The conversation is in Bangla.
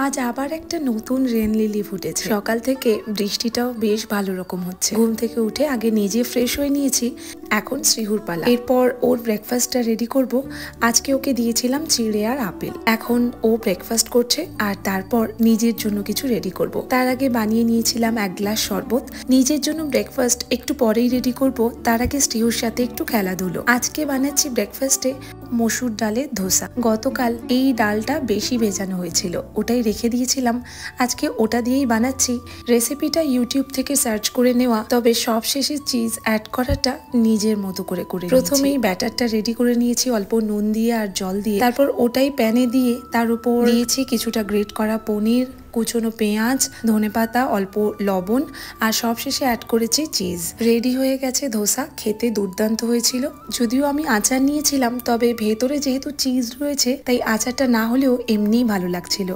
আজ আবার একটা নতুন রেন লিলি ফুটেছে। সকাল থেকে বৃষ্টিটাও বেশ ভালো রকম হচ্ছে। ঘুম থেকে উঠে আগে নিজে ফ্রেশ হয়ে নিয়েছি, এখন শ্রীহুর পালা। এরপর ওর ব্রেকফাস্টটা রেডি করব। আজকে ওকে দিয়েছিলাম চিড়ে আর আপেল। এখন ও ব্রেকফাস্ট করছে আর তারপর নিজের জন্য কিছু রেডি করব। তার আগে বানিয়ে নিয়েছিলাম 1 গ্লাস শরবত। নিজের জন্য ব্রেকফাস্ট একটু পরেই রেডি করব, তার আগে শ্রীহুর সাথে একটু খেলাধুলো। আজকে বানাচ্ছি ব্রেকফাস্টে মসুর ডালের ধোসা। গতকাল এই ডালটা বেশি ভেজানো হয়েছিল, ওটাই রেখে দিয়েছিলাম, আজকে ওটা দিয়েই বানাচ্ছি। রেসিপিটা ইউটিউব থেকে সার্চ করে নেওয়া, তবে সবশেষে চিজ অ্যাড করাটা নিজের মতো করে প্রথমেই ব্যাটারটা রেডি করে নিয়েছি অল্প নুন দিয়ে আর জল দিয়ে। তারপর ওটাই প্যানে দিয়ে তার উপর দিয়েছি কিছুটা গ্রেট করা পনির, কুচনো পেঁয়াজ, ধনেপাতা, অল্প লবণ আর সবশেষে অ্যাড করেছি চিজ। রেডি হয়ে গেছে ধোসা। খেতে দুর্দান্ত হয়েছিল। যদিও আমি আচার নিয়েছিলাম, তবে ভেতরে যেহেতু চিজ রয়েছে তাই আচারটা না হলেও এমনিই ভালো লাগছিল।